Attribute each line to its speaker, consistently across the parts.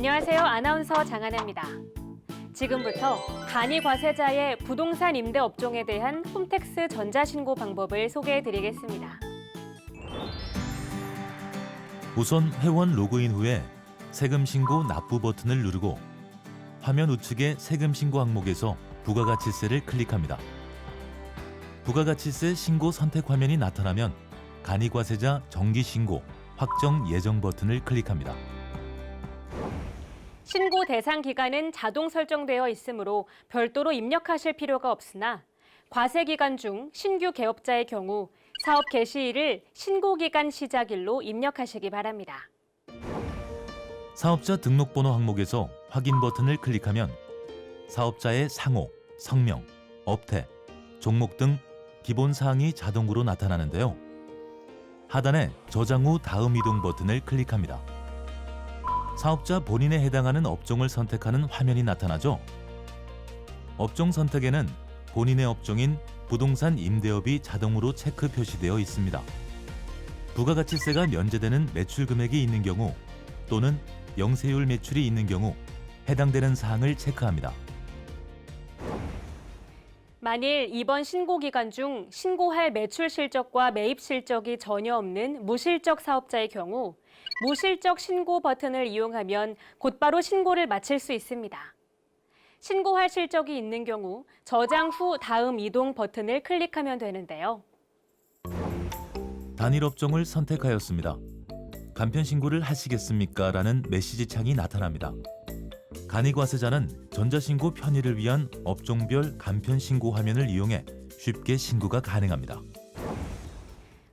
Speaker 1: 안녕하세요. 아나운서 장하나입니다. 지금부터 간이과세자의 부동산 임대 업종에 대한 홈택스 전자신고 방법을 소개해드리겠습니다.
Speaker 2: 우선 회원 로그인 후에 세금 신고 납부 버튼을 누르고 화면 우측의 세금 신고 항목에서 부가가치세를 클릭합니다. 부가가치세 신고 선택 화면이 나타나면 간이과세자 정기 신고 확정 예정 버튼을 클릭합니다.
Speaker 1: 신고 대상 기간은 자동 설정되어 있으므로 별도로 입력하실 필요가 없으나 과세 기간 중 신규 개업자의 경우 사업 개시일을 신고기간 시작일로 입력하시기 바랍니다.
Speaker 2: 사업자 등록번호 항목에서 확인 버튼을 클릭하면 사업자의 상호, 성명, 업태, 종목 등 기본 사항이 자동으로 나타나는데요. 하단에 저장 후 다음 이동 버튼을 클릭합니다. 사업자 본인에 해당하는 업종을 선택하는 화면이 나타나죠. 업종 선택에는 본인의 업종인 부동산 임대업이 자동으로 체크 표시되어 있습니다. 부가가치세가 면제되는 매출 금액이 있는 경우 또는 영세율 매출이 있는 경우 해당되는 사항을 체크합니다.
Speaker 1: 만일 이번 신고 기간 중 신고할 매출 실적과 매입 실적이 전혀 없는 무실적 사업자의 경우 무실적 신고 버튼을 이용하면 곧바로 신고를 마칠 수 있습니다. 신고할 실적이 있는 경우 저장 후 다음 이동 버튼을 클릭하면 되는데요.
Speaker 2: 단일 업종을 선택하였습니다. 간편 신고를 하시겠습니까? 라는 메시지 창이 나타납니다. 간이과세자는 전자신고 편의를 위한 업종별 간편 신고 화면을 이용해 쉽게 신고가 가능합니다.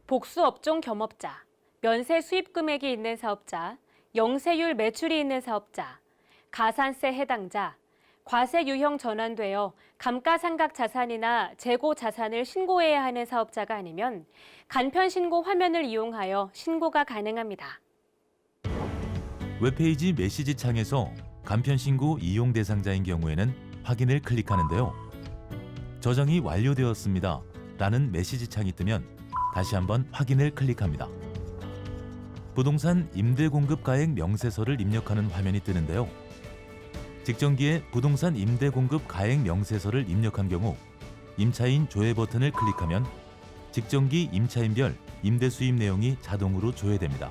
Speaker 1: 복수 업종 겸업자, 면세 수입 금액이 있는 사업자, 영세율 매출이 있는 사업자, 가산세 해당자, 과세 유형 전환되어 감가상각 자산이나 재고 자산을 신고해야 하는 사업자가 아니면 간편 신고 화면을 이용하여 신고가 가능합니다.
Speaker 2: 웹페이지 메시지 창에서 간편 신고 이용 대상자인 경우에는 확인을 클릭하는데요. 저장이 완료되었습니다. 라는 메시지 창이 뜨면 다시 한번 확인을 클릭합니다. 부동산 임대 공급 가액 명세서를 입력하는 화면이 뜨는데요. 직전기에 부동산 임대 공급 가액 명세서를 입력한 경우 임차인 조회 버튼을 클릭하면 직전기 임차인별 임대 수입 내용이 자동으로 조회됩니다.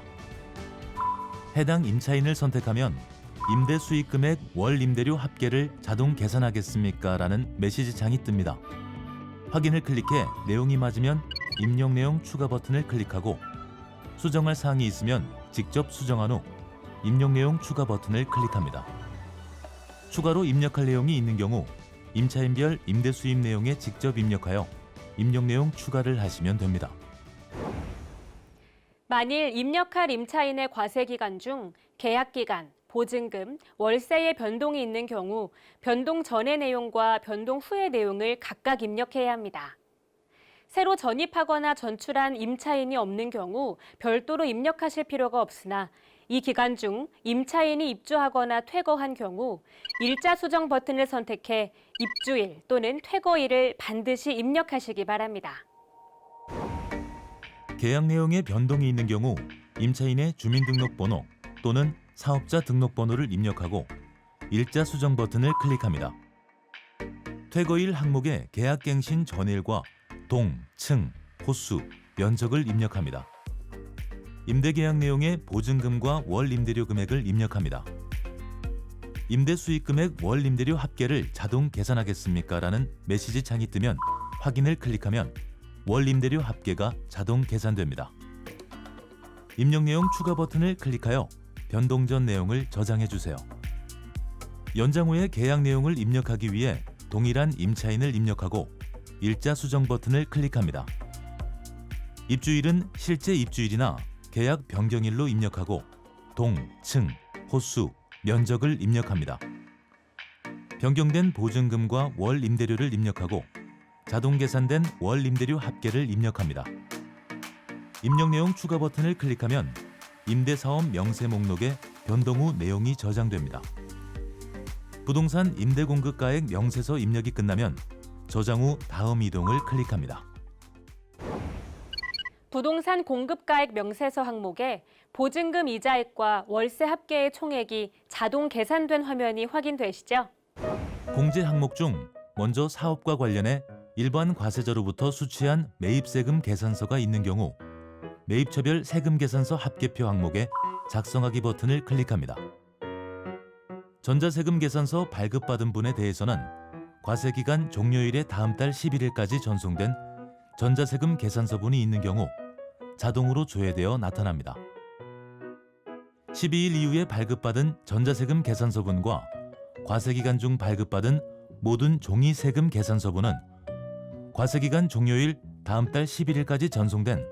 Speaker 2: 해당 임차인을 선택하면 임대 수익 금액 월 임대료 합계를 자동 계산하겠습니까? 라는 메시지 창이 뜹니다. 확인을 클릭해 내용이 맞으면 입력 내용 추가 버튼을 클릭하고 수정할 사항이 있으면 직접 수정한 후 입력 내용 추가 버튼을 클릭합니다. 추가로 입력할 내용이 있는 경우 임차인별 임대 수입 내용에 직접 입력하여 입력 내용 추가를 하시면 됩니다.
Speaker 1: 만일 입력할 임차인의 과세 기간 중 계약 기간, 보증금, 월세의 변동이 있는 경우 변동 전의 내용과 변동 후의 내용을 각각 입력해야 합니다. 새로 전입하거나 전출한 임차인이 없는 경우 별도로 입력하실 필요가 없으나 이 기간 중 임차인이 입주하거나 퇴거한 경우 일자 수정 버튼을 선택해 입주일 또는 퇴거일을 반드시 입력하시기 바랍니다.
Speaker 2: 계약 내용에 변동이 있는 경우 임차인의 주민등록번호 또는 사업자 등록번호를 입력하고 일자 수정 버튼을 클릭합니다. 퇴거일 항목에 계약갱신 전일과 동, 층, 호수, 면적을 입력합니다. 임대계약 내용에 보증금과 월 임대료 금액을 입력합니다. 임대 수익 금액 월 임대료 합계를 자동 계산하겠습니까? 라는 메시지 창이 뜨면 확인을 클릭하면 월 임대료 합계가 자동 계산됩니다. 입력 내용 추가 버튼을 클릭하여 변동 전 내용을 저장해 주세요. 연장 후에 계약 내용을 입력하기 위해 동일한 임차인을 입력하고 일자 수정 버튼을 클릭합니다. 입주일은 실제 입주일이나 계약 변경일로 입력하고 동, 층, 호수, 면적을 입력합니다. 변경된 보증금과 월 임대료를 입력하고 자동 계산된 월 임대료 합계를 입력합니다. 입력 내용 추가 버튼을 클릭하면 임대사업 명세 목록에 변동 후 내용이 저장됩니다. 부동산 임대 공급 가액 명세서 입력이 끝나면 저장 후 다음 이동을 클릭합니다.
Speaker 1: 부동산 공급가액 명세서 항목에 보증금 이자액과 월세 합계의 총액이 자동 계산된 화면이 확인되시죠?
Speaker 2: 공제 항목 중 먼저 사업과 관련해 일반 과세자로부터 수취한 매입세금 계산서가 있는 경우 매입처별 세금 계산서 합계표 항목에 작성하기 버튼을 클릭합니다. 전자세금 계산서 발급받은 분에 대해서는 과세기간 종료일의 다음 달 11일까지 전송된 전자세금 계산서분이 있는 경우 자동으로 조회되어 나타납니다. 12일 이후에 발급받은 전자세금 계산서분과 과세기간 중 발급받은 모든 종이 세금 계산서분은 과세기간 종료일 다음 달 11일까지 전송된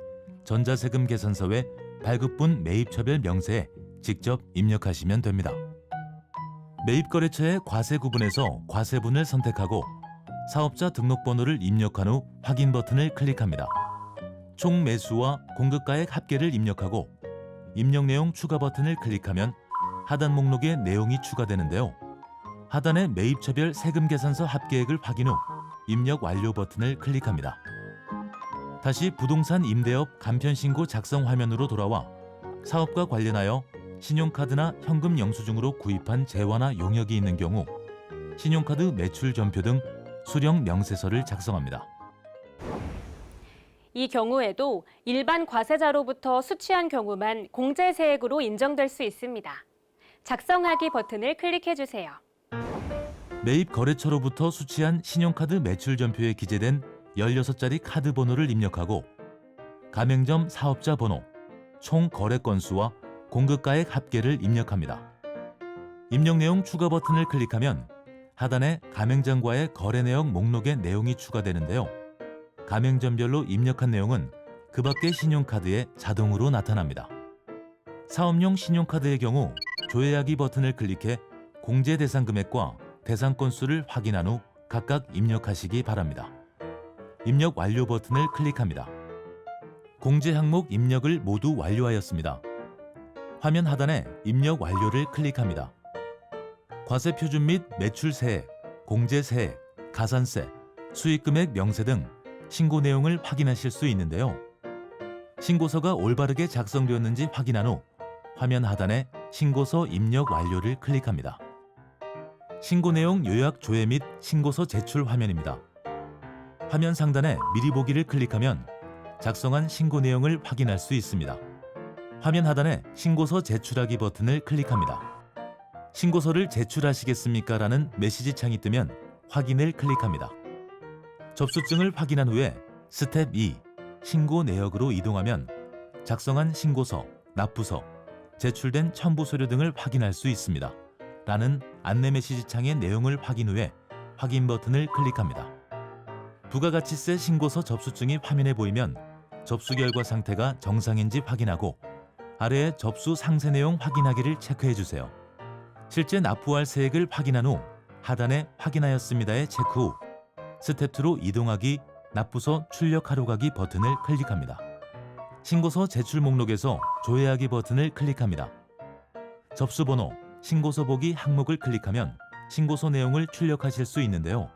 Speaker 2: 전자세금 계산서의 발급분 매입처별 명세에 직접 입력하시면 됩니다. 매입거래처의 과세 구분에서 과세분을 선택하고 사업자 등록번호를 입력한 후 확인 버튼을 클릭합니다. 총 매수와 공급가액 합계를 입력하고 입력 내용 추가 버튼을 클릭하면 하단 목록에 내용이 추가되는데요. 하단의 매입처별 세금 계산서 합계액을 확인 후 입력 완료 버튼을 클릭합니다. 다시 부동산 임대업 간편신고 작성 화면으로 돌아와 사업과 관련하여 신용카드나 현금 영수증으로 구입한 재화나 용역이 있는 경우 신용카드 매출 전표 등 수령 명세서를 작성합니다.
Speaker 1: 이 경우에도 일반 과세자로부터 수취한 경우만 공제세액으로 인정될 수 있습니다. 작성하기 버튼을 클릭해주세요.
Speaker 2: 매입 거래처로부터 수취한 신용카드 매출 전표에 기재된 16자리 카드 번호를 입력하고 가맹점 사업자 번호, 총 거래 건수와 공급가액 합계를 입력합니다. 입력 내용 추가 버튼을 클릭하면 하단에 가맹점과의 거래 내역 목록에 내용이 추가되는데요. 가맹점별로 입력한 내용은 그 밖의 신용카드에 자동으로 나타납니다. 사업용 신용카드의 경우 조회하기 버튼을 클릭해 공제 대상 금액과 대상 건수를 확인한 후 각각 입력하시기 바랍니다. 입력 완료 버튼을 클릭합니다. 공제 항목 입력을 모두 완료하였습니다. 화면 하단에 입력 완료를 클릭합니다. 과세 표준 및 매출 세액, 공제 세액, 가산세, 수익금액 명세 등 신고 내용을 확인하실 수 있는데요. 신고서가 올바르게 작성되었는지 확인한 후 화면 하단에 신고서 입력 완료를 클릭합니다. 신고 내용 요약 조회 및 신고서 제출 화면입니다. 화면 상단에 미리 보기를 클릭하면 작성한 신고 내용을 확인할 수 있습니다. 화면 하단에 신고서 제출하기 버튼을 클릭합니다. 신고서를 제출하시겠습니까? 라는 메시지 창이 뜨면 확인을 클릭합니다. 접수증을 확인한 후에 스텝 2, 신고 내역으로 이동하면 작성한 신고서, 납부서, 제출된 첨부 서류 등을 확인할 수 있습니다. 라는 안내 메시지 창의 내용을 확인 후에 확인 버튼을 클릭합니다. 부가가치세 신고서 접수증이 화면에 보이면 접수 결과 상태가 정상인지 확인하고 아래의 접수 상세 내용 확인하기를 체크해 주세요. 실제 납부할 세액을 확인한 후 하단에 확인하였습니다의 체크 후 스텝 2로 이동하기 납부서 출력하러 가기 버튼을 클릭합니다. 신고서 제출 목록에서 조회하기 버튼을 클릭합니다. 접수번호, 신고서 보기 항목을 클릭하면 신고서 내용을 출력하실 수 있는데요.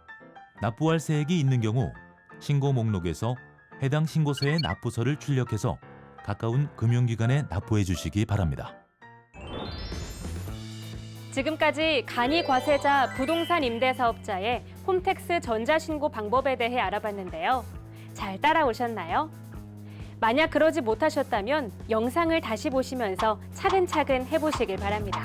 Speaker 2: 납부할 세액이 있는 경우 신고 목록에서 해당 신고서의 납부서를 출력해서 가까운 금융기관에 납부해 주시기 바랍니다.
Speaker 1: 지금까지 간이 과세자 부동산 임대사업자의 홈택스 전자신고 방법에 대해 알아봤는데요. 잘 따라오셨나요? 만약 그러지 못하셨다면 영상을 다시 보시면서 차근차근 해보시길 바랍니다.